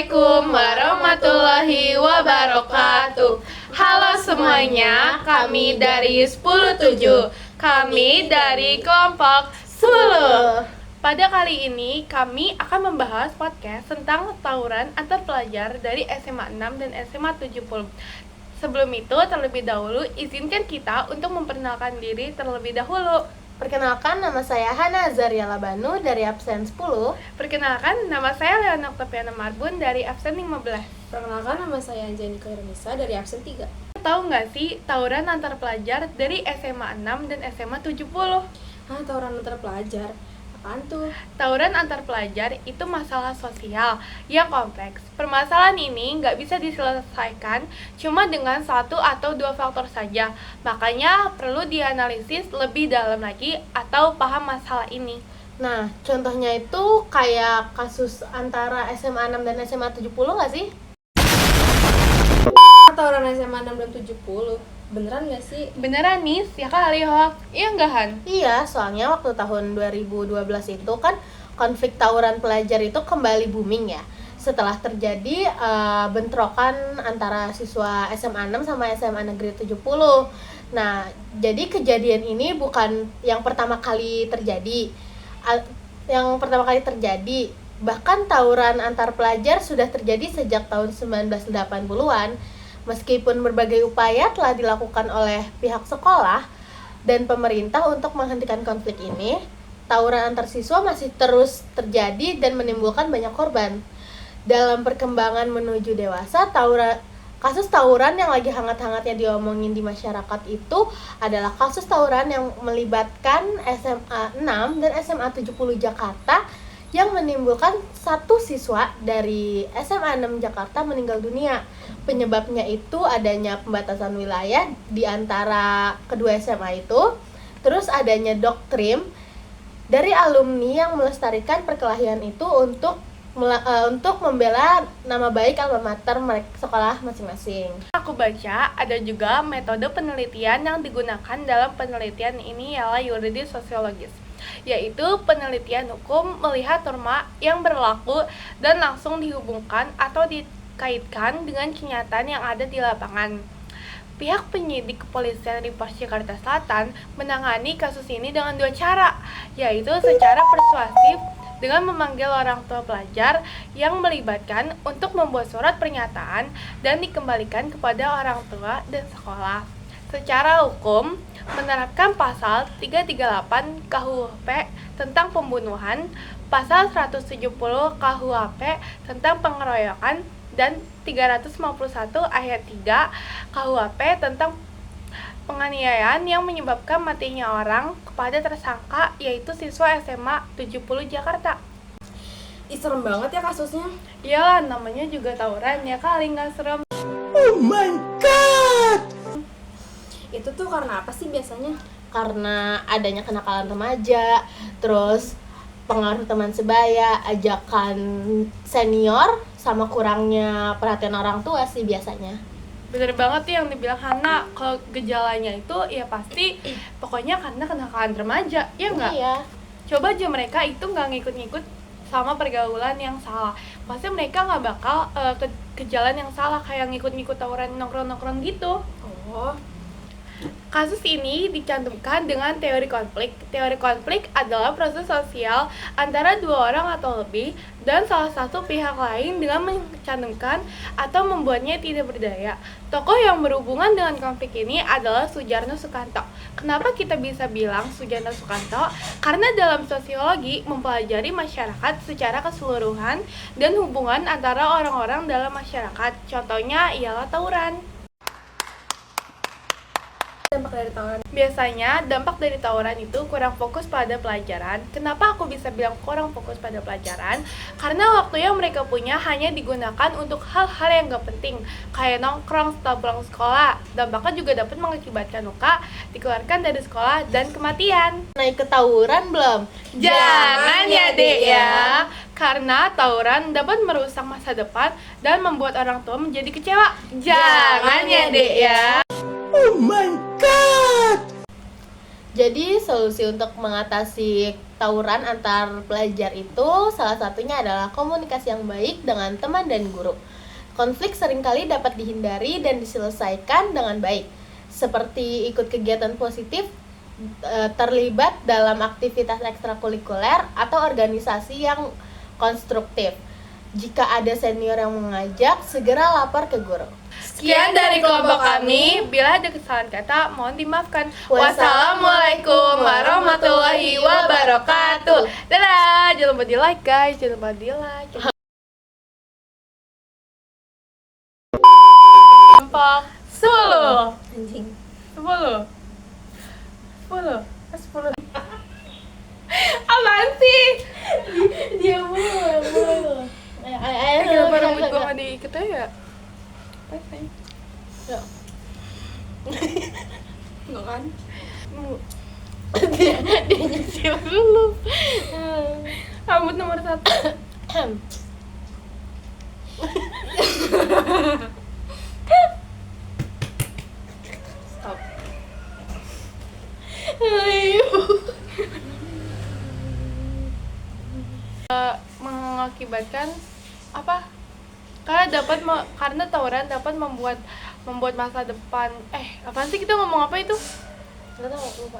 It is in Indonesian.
Assalamualaikum warahmatullahi wabarakatuh. Halo semuanya, kami dari 10-7. Kami dari kelompok 10. Pada kali ini kami akan membahas podcast tentang tawuran antar pelajar dari SMA 6 dan SMA 70. Sebelum itu, terlebih dahulu izinkan kita untuk memperkenalkan diri terlebih dahulu. Perkenalkan, nama saya Hana Zaria Labanu dari absen 10. Perkenalkan, nama saya Leona Octaviana Marbun dari absen 15. Perkenalkan, nama saya Anjani Khairunisa dari absen 3. Tahu nggak sih tawuran antar pelajar dari SMA 6 dan SMA 70? Tawuran antar pelajar? Apaan tuh? Tawuran antar pelajar itu masalah sosial yang kompleks. Permasalahan ini nggak bisa diselesaikan cuma dengan satu atau dua faktor saja. Makanya perlu dianalisis lebih dalam lagi atau paham masalah ini. Nah, contohnya itu kayak kasus antara SMA 6 dan SMA 70 nggak sih? Tawuran SMA 6 dan 70? Beneran nggak sih? Beneran nih, ya kali hoax. Iya nggak Han? Iya, soalnya waktu tahun 2012 itu kan konflik tawuran pelajar itu kembali booming ya. Setelah terjadi bentrokan antara siswa SMA 6 sama SMA Negeri 70. Nah, jadi kejadian ini bukan yang pertama kali terjadi. Bahkan tawuran antar pelajar sudah terjadi sejak tahun 1980-an. Meskipun berbagai upaya telah dilakukan oleh pihak sekolah dan pemerintah untuk menghentikan konflik ini, tawuran antar siswa masih terus terjadi dan menimbulkan banyak korban. Dalam perkembangan menuju dewasa, kasus tawuran yang lagi hangat-hangatnya diomongin di masyarakat itu adalah kasus tawuran yang melibatkan SMA 6 dan SMA 70 Jakarta yang menimbulkan satu siswa dari SMA 6 Jakarta meninggal dunia. Penyebabnya itu adanya pembatasan wilayah di antara kedua SMA itu, terus adanya doktrin dari alumni yang melestarikan perkelahian itu untuk membela nama baik alma mater sekolah masing-masing. Aku baca ada juga metode penelitian yang digunakan dalam penelitian ini ialah yuridis sosiologis, yaitu penelitian hukum melihat norma yang berlaku dan langsung dihubungkan atau dikaitkan dengan kenyataan yang ada di lapangan. Pihak penyidik kepolisian di Polres Jakarta Selatan menangani kasus ini dengan dua cara, yaitu secara persuasif dengan memanggil orang tua pelajar yang melibatkan untuk membuat surat pernyataan dan dikembalikan kepada orang tua dan sekolah. Secara hukum, menerapkan pasal 338 KUHP tentang pembunuhan, pasal 170 KUHP tentang pengeroyokan, dan 351 ayat 3 KUHP tentang penganiayaan yang menyebabkan matinya orang kepada tersangka, yaitu siswa SMA 70 Jakarta. Ih, serem banget ya kasusnya. Iyalah, namanya juga tawuran ya kali nggak serem. Oh my god! Itu tuh karena apa sih biasanya? Karena adanya kenakalan remaja, terus pengaruh teman sebaya, ajakan senior, sama kurangnya perhatian orang tua sih biasanya. Bener banget tuh yang dibilang Hana, kalau gejalanya itu ya pasti pokoknya karena kenakalan remaja, ya nggak? Iya. Coba aja mereka itu nggak ngikut-ngikut sama pergaulan yang salah, pasti mereka nggak bakal ke jalan yang salah kayak ngikut-ngikut tawuran nongkrong-nongkrong gitu. Oh, Kasus ini dicantumkan dengan teori konflik. Teori konflik adalah proses sosial antara dua orang atau lebih dan salah satu pihak lain dengan mencantumkan atau membuatnya tidak berdaya. Tokoh yang berhubungan dengan konflik ini adalah Soejarno Sukanto. Kenapa kita bisa bilang Soejarno Sukanto? Karena dalam sosiologi mempelajari masyarakat secara keseluruhan dan hubungan antara orang-orang dalam masyarakat. Contohnya ialah tawuran. dampak dari tawuran. Biasanya dampak dari tawuran itu kurang fokus pada pelajaran. Kenapa aku bisa bilang kurang fokus pada pelajaran? Karena waktu yang mereka punya hanya digunakan untuk hal-hal yang gak penting, kayak nongkrong setelah pulang sekolah. Dampaknya juga dapat mengakibatkan luka, dikeluarkan dari sekolah, dan kematian. Naik ke tawuran belum? Jangan ya dek ya, karena tawuran dapat merusak masa depan dan membuat orang tua menjadi kecewa. Jangan ya dek ya. Oh my god! Jadi solusi untuk mengatasi tawuran antar pelajar itu salah satunya adalah komunikasi yang baik dengan teman dan guru. Konflik seringkali dapat dihindari dan diselesaikan dengan baik, seperti ikut kegiatan positif, terlibat dalam aktivitas ekstrakurikuler atau organisasi yang konstruktif. Jika ada senior yang mengajak, segera lapor ke guru. Sekian dari kelompok kami. Bila ada kesalahan kata, mohon dimaafkan. Wassalamualaikum warahmatullahi wabarakatuh. Dadah. Jangan lupa di like guys. Jangan lupa di like. Kelompok 10. Anjing. 10. 10. Apaan sih? Dia mulu. Kenapa rambut gue gak diikat aja? Ya. Enggak kan? Dia nyusul dulu. Rambut nomor 1. Stop. Mengakibatkan apa? Karena tawuran dapat membuat masa depan. Apaan sih kita ngomong apa itu? Nggak tahu, lupa.